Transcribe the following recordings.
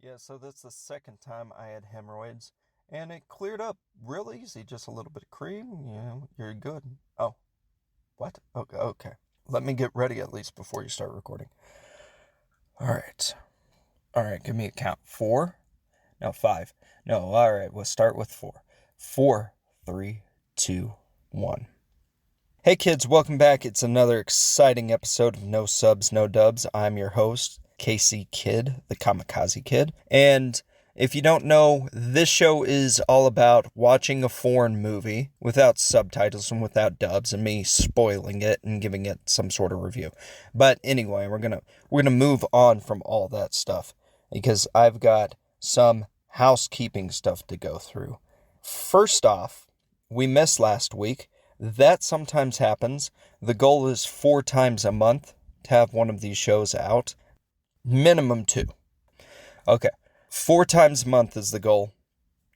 Yeah, so that's the second time I had hemorrhoids, and it cleared up real easy. Just a little bit of cream, you're good. Oh, what? Okay. Let me get ready at least before you start recording. All right, give me a count. 4? No, 5. No, all right, we'll start with 4. 4, 3, 2, 1. Hey kids, welcome back. It's another exciting episode of No Subs, No Dubs. I'm your host, Casey Kidd, the Kamikaze Kid. And if you don't know, this show is all about watching a foreign movie without subtitles and without dubs and me spoiling it and giving it some sort of review. But anyway, we're gonna move on from all that stuff because I've got some housekeeping stuff to go through. First off, we missed last week. That sometimes happens. The goal is 4 times a month to have one of these shows out. Minimum 2. Okay. 4 times a month is the goal.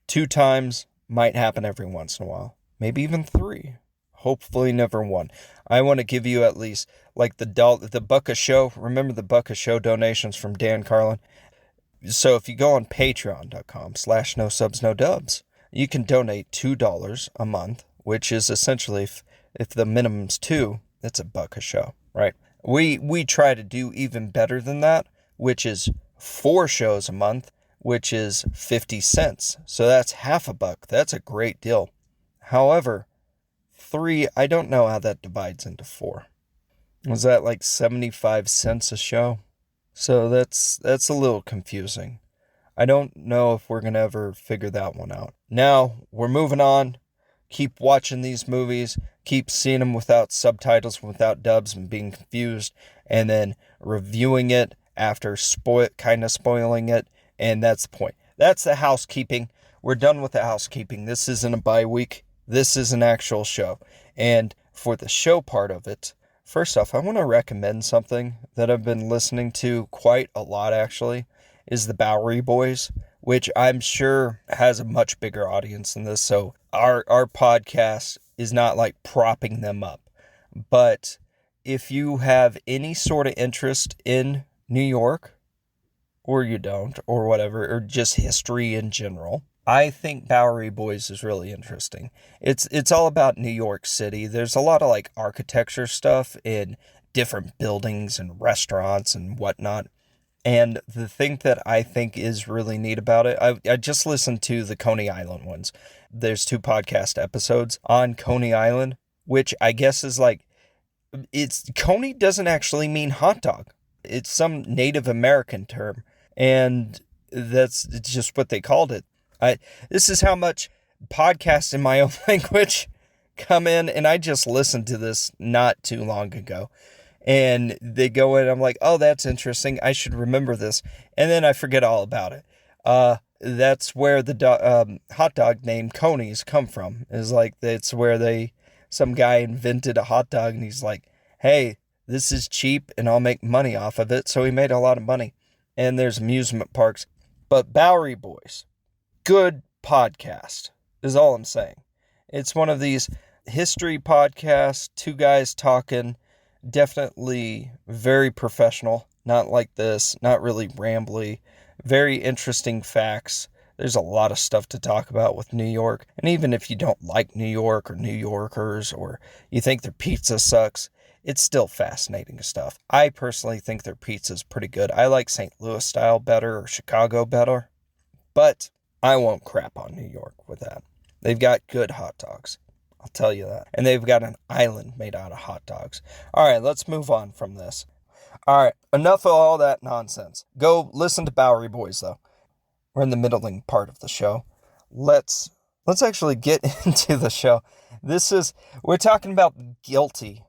2 times might happen every once in a while. Maybe even 3. Hopefully never 1. I want to give you at least like the Buck a Show. Remember the Buck a Show donations from Dan Carlin? So if you go on patreon.com/NoSubsNoDubs, you can donate $2 a month, which is essentially if the minimum's 2, it's $1 a show, right? We try to do even better than that, which is 4 shows a month, which is 50 cents. So that's $0.50. That's a great deal. However, 3, I don't know how that divides into 4. Was that like 75 cents a show? So that's a little confusing. I don't know if we're going to ever figure that one out. Now, we're moving on. Keep watching these movies. Keep seeing them without subtitles, without dubs, and being confused. And then reviewing it after kind of spoiling it. And that's the point. That's the housekeeping. We're done with the housekeeping. This isn't a bye week. This is an actual show. And for the show part of it, first off, I want to recommend something that I've been listening to quite a lot, actually, is the Bowery Boys, which I'm sure has a much bigger audience than this. So our podcast is not like propping them up. But if you have any sort of interest in New York, or you don't, or whatever, or just history in general, I think Bowery Boys is really interesting. It's all about New York City. There's a lot of like architecture stuff in different buildings and restaurants and whatnot. And the thing that I think is really neat about it, I just listened to the Coney Island ones. There's 2 podcast episodes on Coney Island, which I guess is like, Coney doesn't actually mean hot dog. It's some Native American term. And it's just what they called it. This is how much podcasts in my own language come in. And I just listened to this not too long ago. And they go in, I'm like, oh, that's interesting. I should remember this. And then I forget all about it. That's where the hot dog named Coney's come from. Is like, that's where some guy invented a hot dog and he's like, hey, this is cheap and I'll make money off of it. So he made a lot of money. And there's amusement parks. But Bowery Boys, good podcast is all I'm saying. It's one of these history podcasts, 2 guys talking. Definitely very professional, not like this, not really rambly, very interesting facts. There's a lot of stuff to talk about with New York. And even if you don't like New York or New Yorkers or you think their pizza sucks, it's still fascinating stuff. I personally think their pizza is pretty good. I like St. Louis style better or Chicago better, but I won't crap on New York with that. They've got good hot dogs. I'll tell you that. And they've got an island made out of hot dogs. All right, let's move on from this. All right, enough of all that nonsense. Go listen to Bowery Boys, though. We're in the middling part of the show. Let's actually get into the show. We're talking about The Guilty,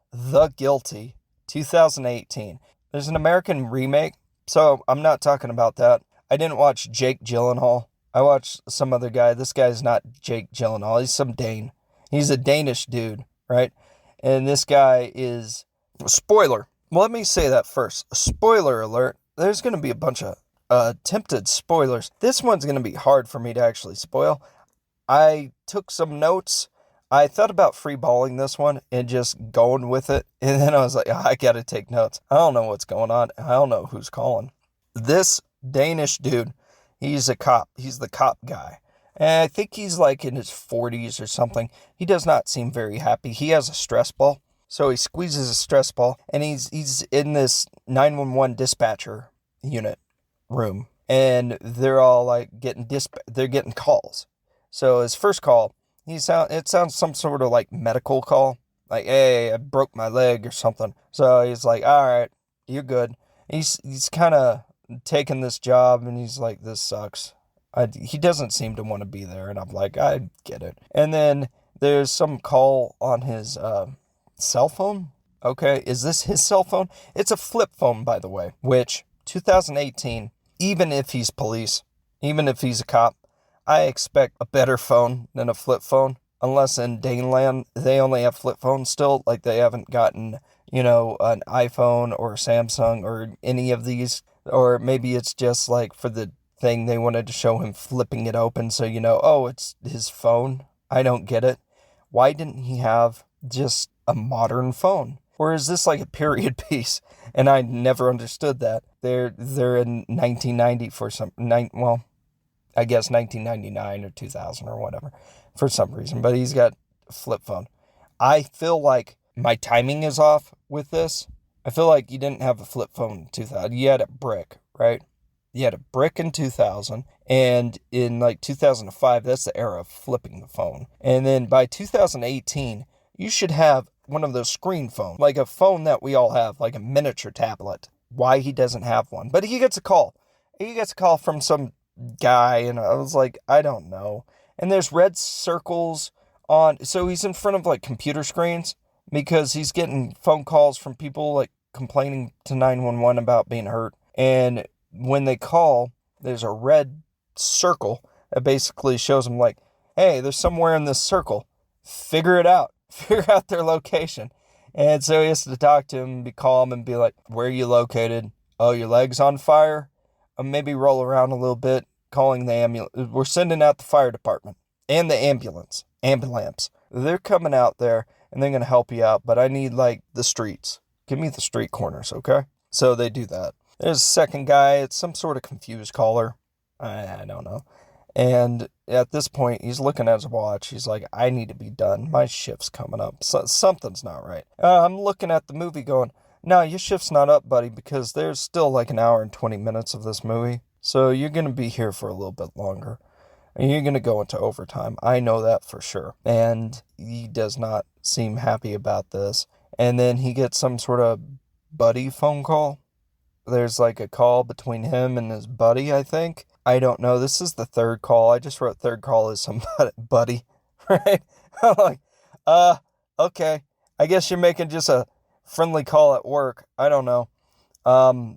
2018. There's an American remake, so I'm not talking about that. I didn't watch Jake Gyllenhaal. I watched some other guy. This guy's not Jake Gyllenhaal. He's some Dane. He's a Danish dude, right? And this guy is... Spoiler. Well, let me say that first. Spoiler alert. There's going to be a bunch of attempted spoilers. This one's going to be hard for me to actually spoil. I took some notes. I thought about freeballing this one and just going with it. And then I was like, I got to take notes. I don't know what's going on. I don't know who's calling. This Danish dude, He's a cop. He's the cop guy. And I think he's like in his 40s or something. He does not seem very happy. He has a stress ball. So he squeezes a stress ball, and he's in this 911 dispatcher unit room. And they're all like they're getting calls. So his first call, it sounds some sort of like medical call. Like, hey, I broke my leg or something. So he's like, all right, you're good. He's kind of taking this job, and he's like, this sucks. He doesn't seem to want to be there, and I'm like, I get it. And then there's some call on his cell phone. Okay, is this his cell phone? It's a flip phone, by the way, which 2018, even if he's police, even if he's a cop, I expect a better phone than a flip phone. Unless in Daneland, they only have flip phones still. Like, they haven't gotten, an iPhone or Samsung or any of these. Or maybe it's just like for the thing they wanted to show him flipping it open so oh, it's his phone. I don't get it. Why didn't he have just a modern phone? Or is this like a period piece? And I never understood that. They're in 1990 for I guess 1999 or 2000 or whatever for some reason. But he's got a flip phone. I feel like my timing is off with this. I feel like you didn't have a flip phone in 2000. You had a brick, right? You had a brick in 2000. And in like 2005, that's the era of flipping the phone. And then by 2018, you should have one of those screen phones, like a phone that we all have, like a miniature tablet. Why he doesn't have one. But he gets a call. He gets a call from some guy, and I was like, I don't know. And there's red circles on, so he's in front of like computer screens because he's getting phone calls from people like complaining to 911 about being hurt. And when they call, there's a red circle that basically shows them like, hey, there's somewhere in this circle. Figure it out. Figure out their location. And so he has to talk to him, be calm, and be like, where are you located? Oh, your leg's on fire? Maybe roll around a little bit, calling the ambulance. We're sending out the fire department and the ambulance. They're coming out there, and they're going to help you out, but I need, like, the streets. Give me the street corners, okay? So they do that. There's a second guy. It's some sort of confused caller. I don't know. And at this point, he's looking at his watch. He's like, I need to be done. My shift's coming up. Something's not right. I'm looking at the movie going, no, your shift's not up, buddy, because there's still like an hour and 20 minutes of this movie. So you're going to be here for a little bit longer. And you're going to go into overtime. I know that for sure. And he does not seem happy about this. And then he gets some sort of buddy phone call. There's like a call between him and his buddy, I think. I don't know. This is the third call. I just wrote third call as somebody, buddy, right? I'm like, okay. I guess you're making just a friendly call at work. I don't know.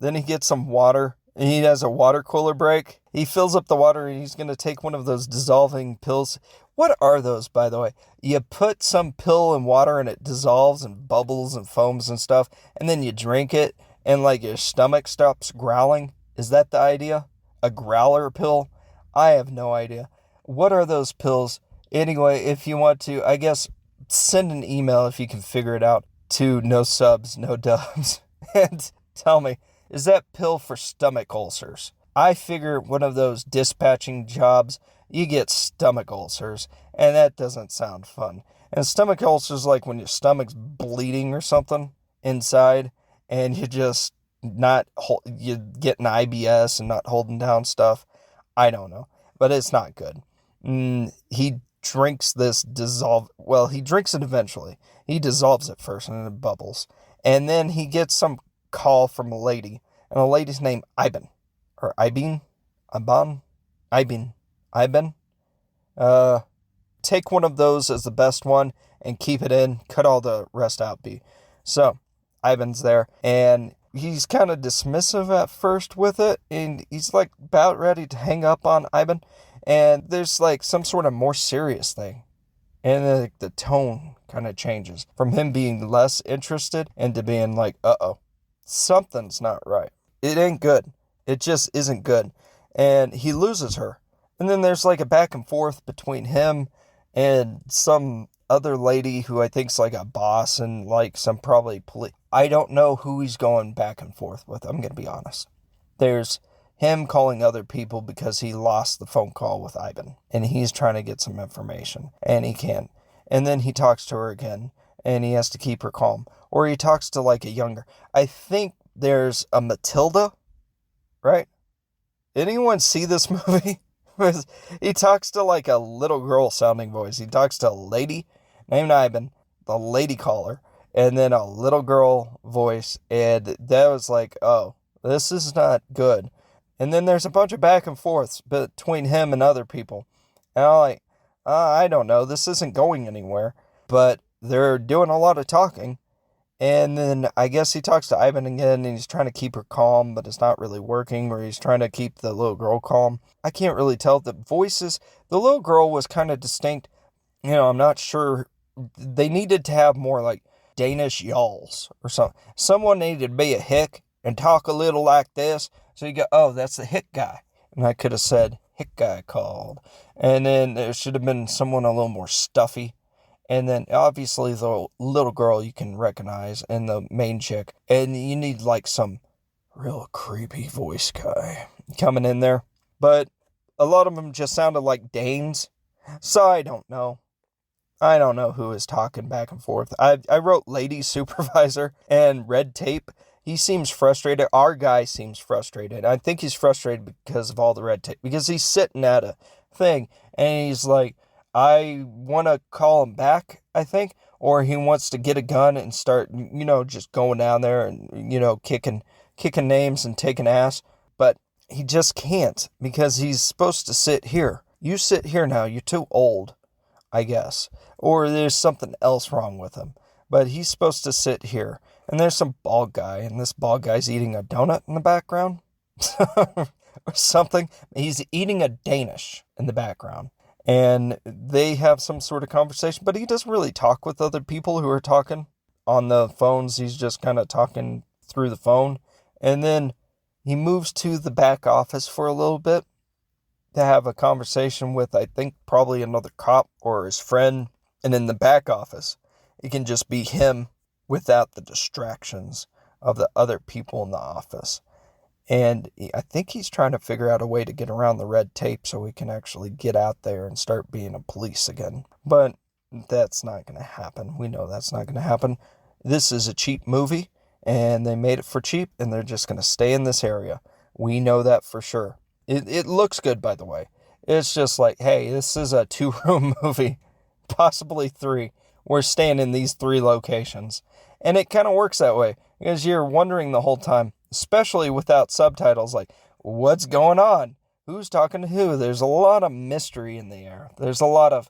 Then he gets some water. And he has a water cooler break. He fills up the water, and he's going to take one of those dissolving pills. What are those, by the way? You put some pill in water, and it dissolves and bubbles and foams and stuff. And then you drink it, and like your stomach stops growling. Is that the idea? A growler pill? I have no idea. What are those pills? Anyway, if you want to, I guess, send an email if you can figure it out to no subs, no dubs, and tell me, is that pill for stomach ulcers? I figure one of those dispatching jobs, you get stomach ulcers, and that doesn't sound fun. And stomach ulcers, like when your stomach's bleeding or something inside, and you just you get an IBS and not holding down stuff. I don't know, but it's not good. He drinks this he drinks it eventually. He dissolves it first and it bubbles. And then he gets some call from a lady, and the lady's name Iben. Take one of those as the best one and keep it in. Cut all the rest out, B. So, Ivan's there, and he's kind of dismissive at first with it, and he's like about ready to hang up on Ivan, and there's like some sort of more serious thing, and the tone kind of changes from him being less interested into being like, something's not right. It ain't good. It just isn't good. And he loses her. And then there's like a back and forth between him and some other lady who I think's like a boss and like some probably police. I don't know who he's going back and forth with. I'm going to be honest. There's him calling other people because he lost the phone call with Ivan. And he's trying to get some information. And he can't. And then he talks to her again. And he has to keep her calm. Or he talks to like a younger. I think there's a Matilda, right? Anyone see this movie? He talks to like a little girl sounding voice. He talks to a lady named Ivan, the lady caller, and then a little girl voice. And that was like, oh, this is not good. And then there's a bunch of back and forths between him and other people. And I'm like, I don't know. This isn't going anywhere. But they're doing a lot of talking. And then I guess he talks to Ivan again, and he's trying to keep her calm, but it's not really working, or he's trying to keep the little girl calm. I can't really tell. The voices, the little girl was kind of distinct. I'm not sure. They needed to have more like Danish yalls or something. Someone needed to be a hick and talk a little like this. So you go, oh, that's the hick guy. And I could have said, hick guy called. And then there should have been someone a little more stuffy. And then, obviously, the little girl you can recognize and the main chick. And you need, like, some real creepy voice guy coming in there. But a lot of them just sounded like Danes. So I don't know. I don't know who is talking back and forth. I wrote Lady Supervisor and Red Tape. He seems frustrated. Our guy seems frustrated. I think he's frustrated because of all the red tape. Because he's sitting at a thing and he's like, I want to call him back, I think, or he wants to get a gun and start, just going down there and, kicking names and taking ass. But he just can't because he's supposed to sit here. You sit here now. You're too old, I guess. Or there's something else wrong with him. But he's supposed to sit here. And there's some bald guy, and this bald guy's eating a donut in the background. Or something. He's eating a Danish in the background. And they have some sort of conversation, but he doesn't really talk with other people who are talking on the phones. He's just kind of talking through the phone. And then he moves to the back office for a little bit to have a conversation with, I think, probably another cop or his friend. And in the back office, it can just be him without the distractions of the other people in the office. And I think he's trying to figure out a way to get around the red tape so he can actually get out there and start being a police again. But that's not going to happen. We know that's not going to happen. This is a cheap movie, and they made it for cheap, and they're just going to stay in this area. We know that for sure. It looks good, by the way. It's just like, hey, this is a 2-room movie, possibly 3. We're staying in these 3 locations. And it kind of works that way, because you're wondering the whole time, especially without subtitles, like, what's going on? Who's talking to who? There's a lot of mystery in the air. There's a lot of,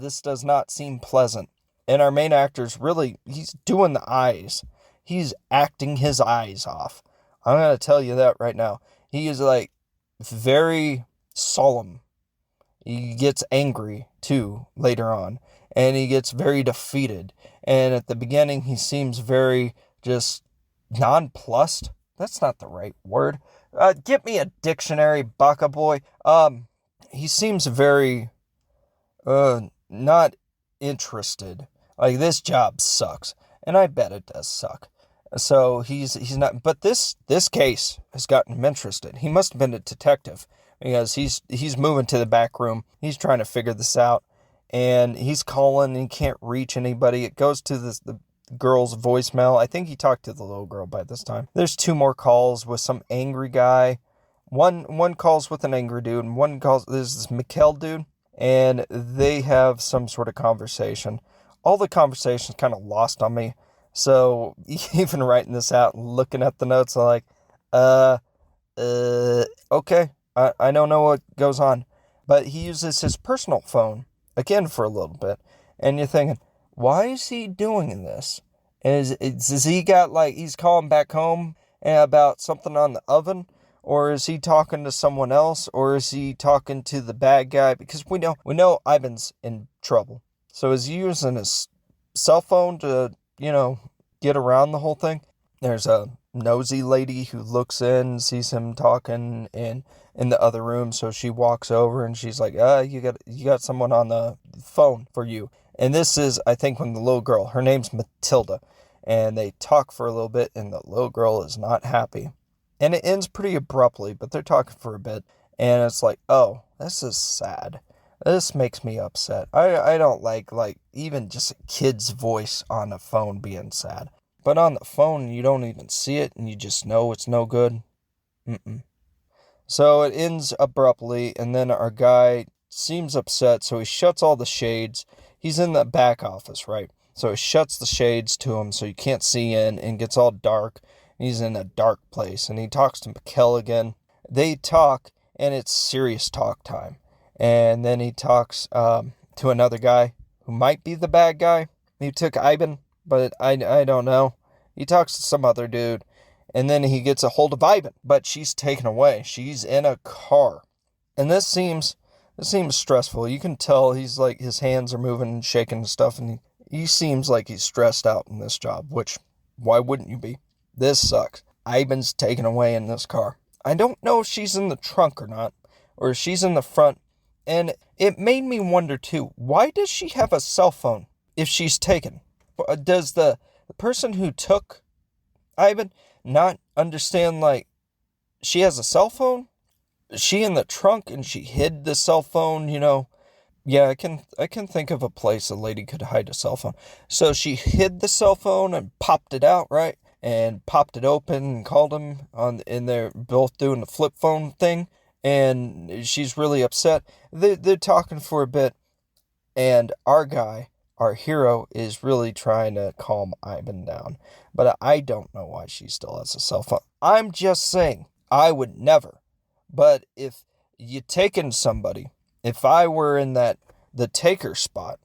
this does not seem pleasant. And our main actor's really, he's doing the eyes. He's acting his eyes off. I'm going to tell you that right now. He is, like, very solemn. He gets angry, too, later on. And he gets very defeated. And at the beginning, he seems very just nonplussed. That's not the right word. Get me a dictionary, baka boy. He seems very, not interested. Like, this job sucks. And I bet it does suck. So he's not, but this case has gotten him interested. He must have been a detective because he's moving to the back room. He's trying to figure this out. And he's calling and he can't reach anybody. It goes to the girl's voicemail. I think he talked to the little girl by this time. There's 2 more calls with some angry guy. One calls with an angry dude, and one calls, there's this Mikkel dude, and they have some sort of conversation. All the conversation's kind of lost on me. So even writing this out and looking at the notes, I'm like, okay, I don't know what goes on. But he uses his personal phone again for a little bit, and you're thinking, why is he doing this? Is he got, like, he's calling back home about something on the oven? Or is he talking to someone else? Or is he talking to the bad guy? Because we know Ivan's in trouble. So is he using his cell phone to, get around the whole thing? There's a nosy lady who looks in, sees him talking in the other room. So she walks over and she's like, you got someone on the phone for you. And this is, I think, when the little girl, her name's Matilda, and they talk for a little bit, and the little girl is not happy. And it ends pretty abruptly, but they're talking for a bit. And it's like, oh, this is sad. This makes me upset. I don't like even just a kid's voice on the phone being sad. But on the phone, you don't even see it, and you just know it's no good. Mm-mm. So it ends abruptly, and then our guy seems upset, so he shuts all the shades. He's in the back office, right? So he shuts the shades to him so you can't see in, and gets all dark. He's in a dark place, and he talks to Mikkel again. They talk, and it's serious talk time. And then he talks to another guy who might be the bad guy. He took Ivan, but I don't know. He talks to some other dude, and then he gets a hold of Ivan, but she's taken away. She's in a car. And this seems stressful. You can tell he's like, his hands are moving and shaking and stuff, and he seems like he's stressed out in this job, which, why wouldn't you be? This sucks. Ivan's taken away in this car. I don't know if she's in the trunk or not, or if she's in the front. And it made me wonder too, why does she have a cell phone if she's taken? Does the person who took Ivan not understand, like, she has a cell phone? Is she in the trunk and she hid the cell phone, Yeah, I can think of a place a lady could hide a cell phone. So she hid the cell phone and popped it out, right? And popped it open and called him and they're both doing the flip phone thing. And she's really upset. They're talking for a bit, and our guy, our hero, is really trying to calm Ivan down. But I don't know why she still has a cell phone. I'm just saying, I would never. But if you taken somebody, if I were in the taker spot,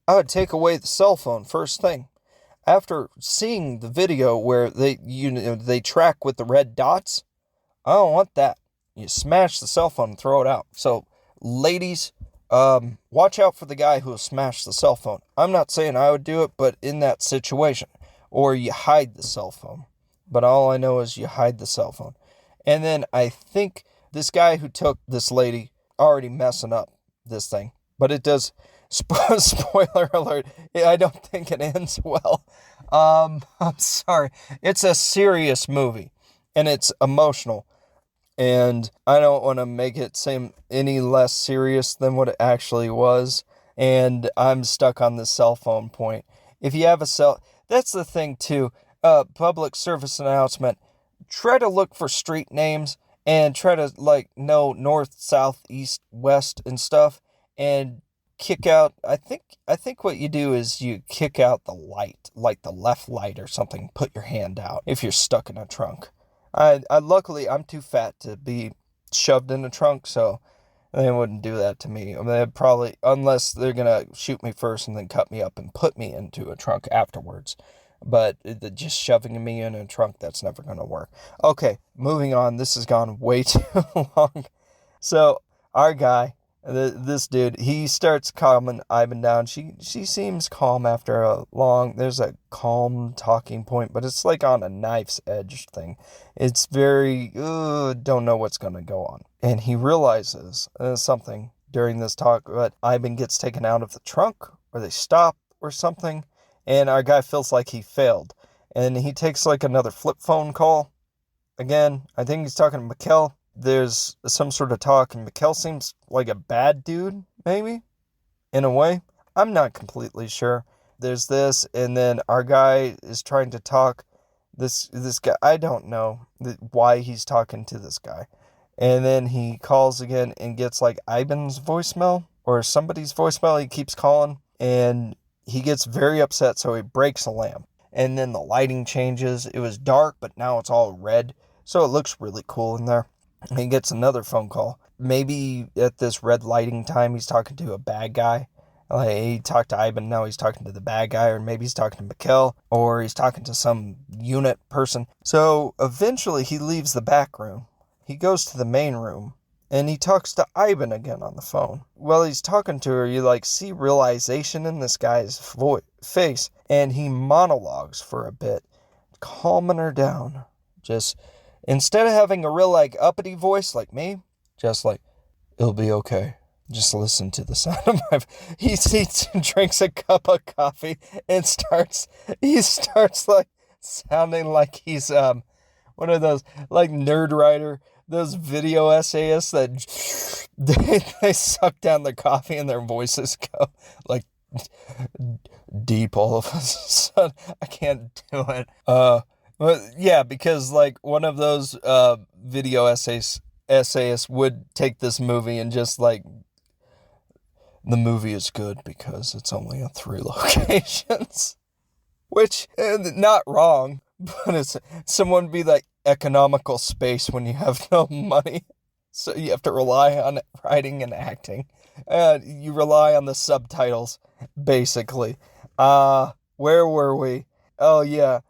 I would take away the cell phone first thing. After seeing the video where they track with the red dots, I don't want that. You smash the cell phone and throw it out. So, ladies, watch out for the guy who will smash the cell phone. I'm not saying I would do it, but in that situation. Or you hide the cell phone. But all I know is you hide the cell phone. And then I think this guy who took this lady already messing up this thing. But it does, spoiler alert, I don't think it ends well. I'm sorry. It's a serious movie. And it's emotional. And I don't want to make it seem any less serious than what it actually was. And I'm stuck on the cell phone point. If you have that's the thing too. Public service announcement. Try to look for street names and try to know north, south, east, west and stuff. And kick out. I think what you do is you kick out the light, like the left light or something. Put your hand out if you're stuck in a trunk. I luckily, I'm too fat to be shoved in the trunk, so they wouldn't do that to me. I mean, they'd probably, unless they're going to shoot me first and then cut me up and put me into a trunk afterwards. But just shoving me in a trunk, that's never going to work. Okay, moving on. This has gone way too long. So, our guy, this dude, he starts calming Ivan down. She seems calm after there's a calm talking point, but it's like on a knife's edge thing. It's very, don't know what's going to go on. And he realizes something during this talk, but Ivan gets taken out of the trunk, or they stop, or something, and our guy feels like he failed. And he takes another flip phone call. Again, I think he's talking to Mikkel. There's some sort of talk, and Mikkel seems like a bad dude, maybe, in a way. I'm not completely sure. There's this, and then our guy is trying to talk. This guy, I don't know why he's talking to this guy. And then he calls again and gets Ivan's voicemail, or somebody's voicemail. He keeps calling, and he gets very upset, so he breaks a lamp. And then the lighting changes. It was dark, but now it's all red, so it looks really cool in there. He gets another phone call. Maybe at this red lighting time, he's talking to a bad guy. He talked to Ivan, now he's talking to the bad guy, or maybe he's talking to Mikkel, or he's talking to some unit person. So eventually he leaves the back room. He goes to the main room, and he talks to Ivan again on the phone. While he's talking to her, you see realization in this guy's face, and he monologues for a bit, calming her down. Just, instead of having a real uppity voice like me, just it'll be okay. Just listen to the sound of my... He sits and drinks a cup of coffee and he starts sounding like he's, one of those, like Nerd Writer, those video essayists that they suck down their coffee and their voices go like deep all of a sudden. I can't do it. But yeah, because like one of those video essayists would take this movie and just like, the movie is good because it's only in 3 locations. Which, not wrong, but it's someone be like economical space when you have no money. So you have to rely on writing and acting. You rely on the subtitles, basically. Where were we? Oh, yeah.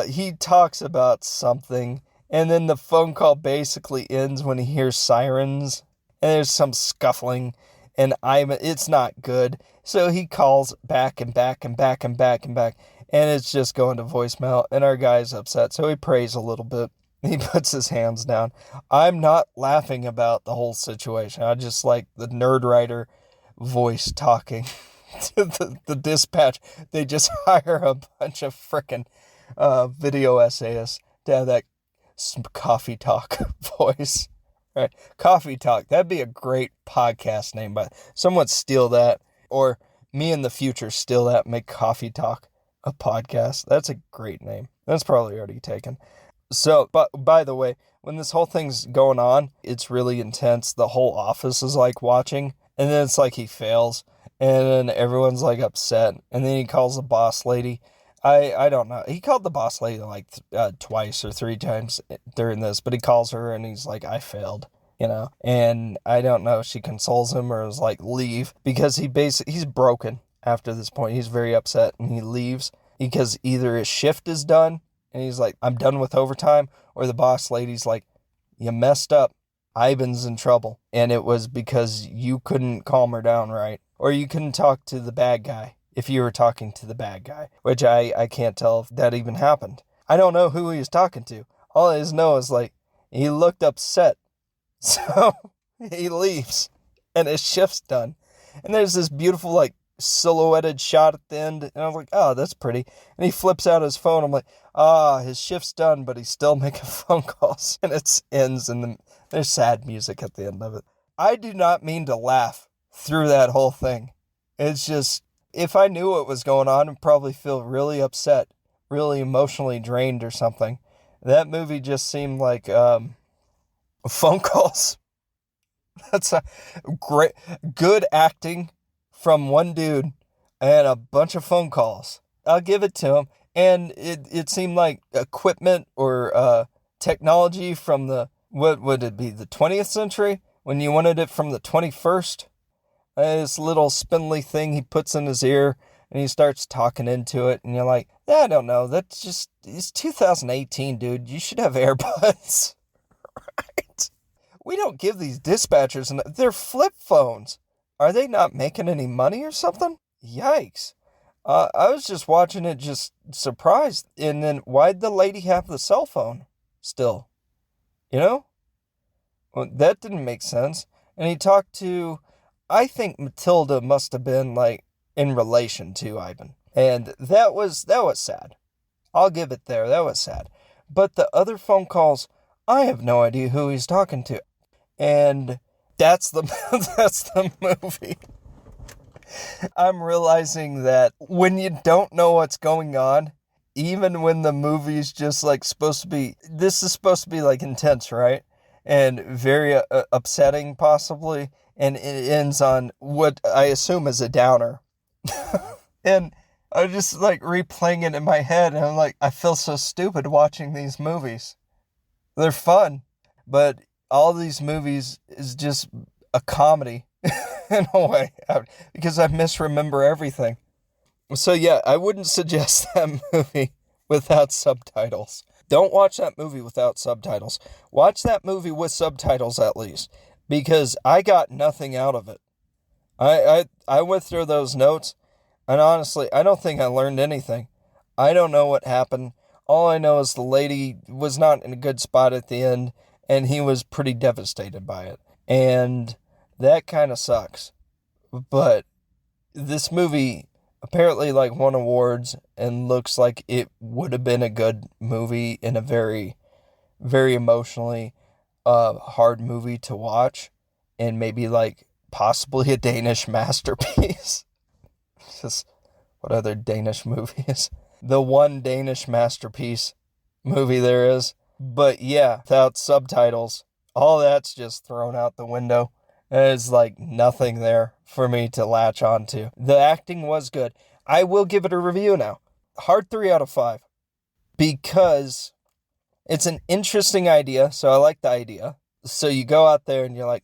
He talks about something, and then the phone call basically ends when he hears sirens, and there's some scuffling, and it's not good. So he calls back and back and back and back and back, and it's just going to voicemail, and our guy's upset, so he prays a little bit. He puts his hands down. I'm not laughing about the whole situation. I just like the Nerd Writer voice talking to the dispatch. They just hire a bunch of frickin' video essayists to have that coffee talk voice. Right? Coffee Talk. That'd be a great podcast name, but someone steal that, or me in the future steal that, make Coffee Talk a podcast. That's a great name. That's probably already taken. So, but by the way, when this whole thing's going on, it's really intense. The whole office is like watching, and then it's like he fails, and then everyone's like upset, and then he calls the boss lady. I don't know. He called the boss lady like twice or 3 times during this, but he calls her and he's like, I failed, and I don't know if she consoles him or is like, leave, because he's broken after this point. He's very upset and he leaves because either his shift is done and he's like, I'm done with overtime, or the boss lady's like, you messed up. Ivan's in trouble, and it was because you couldn't calm her down right, or you couldn't talk to the bad guy. If you were talking to the bad guy, which I can't tell if that even happened. I don't know who he was talking to. All I just know is like, he looked upset. So he leaves and his shift's done. And there's this beautiful like silhouetted shot at the end. And I was like, oh, that's pretty. And he flips out his phone. I'm like, his shift's done, but he's still making phone calls. And it ends and there's sad music at the end of it. I do not mean to laugh through that whole thing. It's just, if I knew what was going on, I'd probably feel really upset, really emotionally drained or something. That movie just seemed like phone calls. That's a good acting from one dude and a bunch of phone calls. I'll give it to him. And it seemed like equipment or technology from what would it be, the 20th century? When you wanted it from the 21st? This little spindly thing he puts in his ear, and he starts talking into it, and you're like, I don't know, it's 2018, dude, you should have AirPods, right? We don't give these dispatchers, they're flip phones. Are they not making any money or something? Yikes. I was just watching it, just surprised, and then why'd the lady have the cell phone still? Well, that didn't make sense. And he talked to, I think Matilda must have been like in relation to Ivan. And that was sad. I'll give it there. That was sad. But the other phone calls, I have no idea who he's talking to. And that's the movie. I'm realizing that when you don't know what's going on, even when the movie's just like this is supposed to be like intense, right? And very upsetting possibly. And it ends on what I assume is a downer. And I just like replaying it in my head, and I'm like, I feel so stupid watching these movies. They're fun, but all these movies is just a comedy in a way, because I misremember everything. So yeah, I wouldn't suggest that movie without subtitles. Don't watch that movie without subtitles. Watch that movie with subtitles at least, because I got nothing out of it. I went through those notes, and honestly, I don't think I learned anything. I don't know what happened. All I know is the lady was not in a good spot at the end, and he was pretty devastated by it. And that kind of sucks. But this movie apparently like won awards and looks like it would have been a good movie in a very very emotionally hard movie to watch, and maybe like possibly a Danish masterpiece. Just what other Danish movies? The one Danish masterpiece movie there is. But yeah, without subtitles, all that's just thrown out the window. There's like nothing there for me to latch onto. The acting was good. I will give it a review now. Hard 3 out of 5. Because it's an interesting idea, so I like the idea. So you go out there and you're like,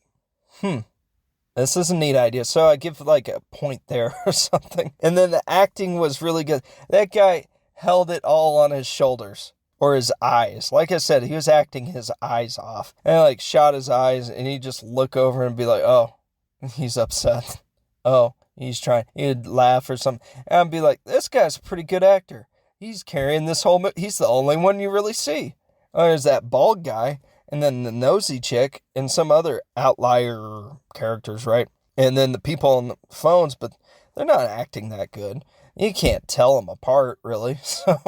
this is a neat idea. So I give like a point there or something. And then the acting was really good. That guy held it all on his shoulders. Or his eyes. Like I said, he was acting his eyes off. And I like shot his eyes and he'd just look over and be like, oh, he's upset. Oh, he's trying. He'd laugh or something. And I'd be like, this guy's a pretty good actor. He's carrying this whole he's the only one you really see. Oh, there's that bald guy. And then the nosy chick and some other outlier characters, right? And then the people on the phones, but they're not acting that good. You can't tell them apart, really. So,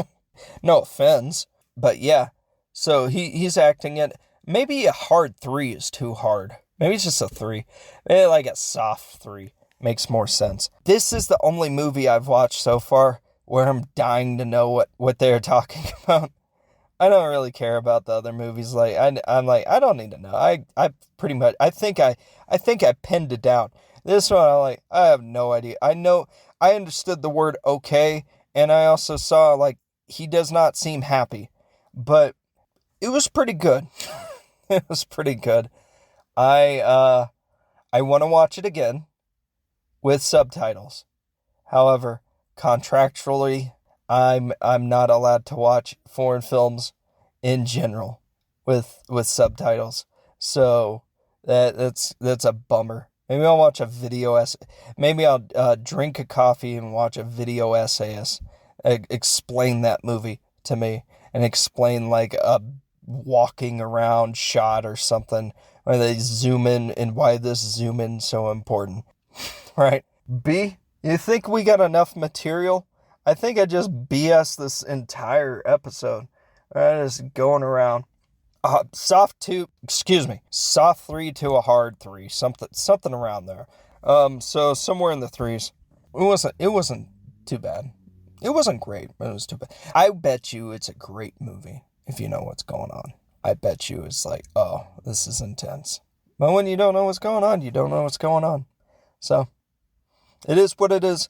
no offense. But yeah, so he's acting it. Maybe a hard 3 is too hard. Maybe it's just a 3. Maybe like a soft 3 makes more sense. This is the only movie I've watched so far where I'm dying to know what they're talking about. I don't really care about the other movies. Like I'm like, I don't need to know. I pretty much I think I pinned it down. This one I'm like, I have no idea. I know I understood the word okay, and I also saw like he does not seem happy. But it was pretty good. It was pretty good. I want to watch it again with subtitles. However, contractually, I'm not allowed to watch foreign films in general with subtitles. So that's a bummer. Maybe I'll watch a video maybe I'll drink a coffee and watch a video essayist explain that movie to me. And explain like a walking around shot or something. Where they zoom in and why this zoom in is so important. Right? B, you think we got enough material? I think I just BS this entire episode. Right? Just going around. Soft 3 to a hard 3. Something around there. So somewhere in the 3s. It wasn't too bad. It wasn't great, but it was too bad. I bet you it's a great movie if you know what's going on. I bet you it's like, oh, this is intense. But when you don't know what's going on, you don't know what's going on. So, it is what it is.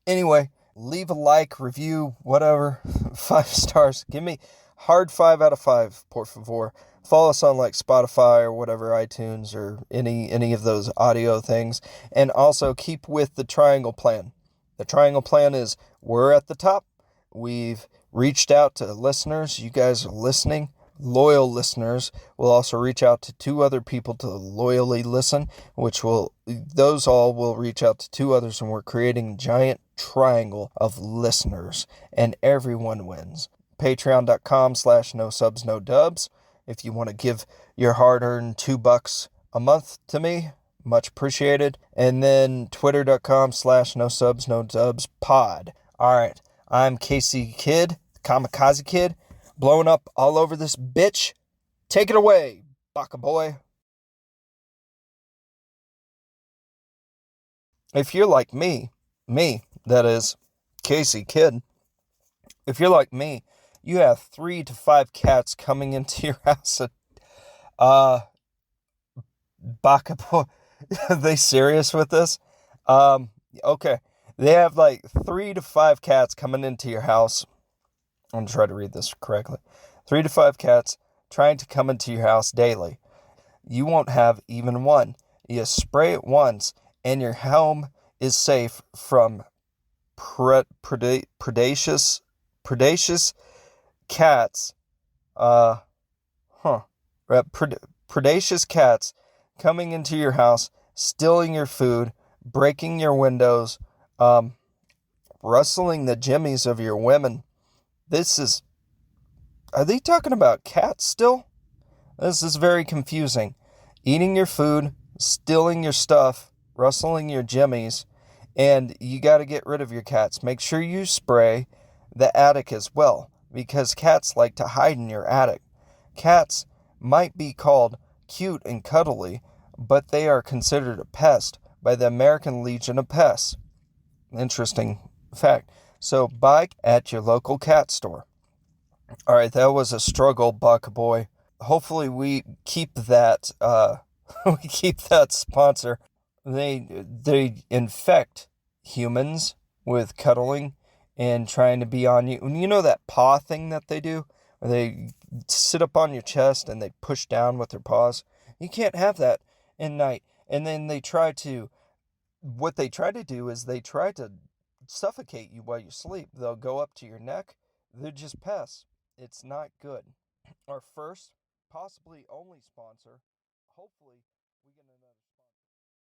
Anyway, leave a like, review, whatever. 5 stars. Give me hard 5 out of 5, por favor. Follow us on like Spotify or whatever, iTunes or any of those audio things. And also keep with the triangle plan. The triangle plan is we're at the top. We've reached out to listeners. You guys are listening. Loyal listeners. We'll also reach out to 2 other people to loyally listen, those all will reach out to 2 others, and we're creating a giant triangle of listeners, and everyone wins. Patreon.com/no-subs-no-dubs. If you want to give your hard-earned $2 a month to me, much appreciated. And then twitter.com/no-subs-no-dubs-pod. All right. I'm Casey Kidd, Kamikaze Kidd, blowing up all over this bitch. Take it away, baka boy. If you're like me, that is, Casey Kidd, if you're like me, you have 3 to 5 cats coming into your house. Baka boy. Are they serious with this? Okay. They have like 3 to 5 cats coming into your house. I'm going to try to read this correctly. 3 to 5 cats trying to come into your house daily. You won't have even one. You spray it once and your home is safe from predacious cats. Predacious cats coming into your house, stealing your food, breaking your windows, rustling the jimmies of your women. Are they talking about cats still? This is very confusing. Eating your food, stealing your stuff, rustling your jimmies, and you got to get rid of your cats. Make sure you spray the attic as well, because cats like to hide in your attic. Cats might be called cute and cuddly, but they are considered a pest by the American Legion of Pests. Interesting fact. So buy at your local cat store. All right, that was a struggle, Buck boy. Hopefully we keep that we keep that sponsor. They infect humans with cuddling and trying to be on you. You know that paw thing that they do? Where they sit up on your chest and they push down with their paws. You can't have that in night. And then what they try to do is they try to suffocate you while you sleep. They'll go up to your neck. They're just pests. It's not good. Our first, possibly only sponsor, hopefully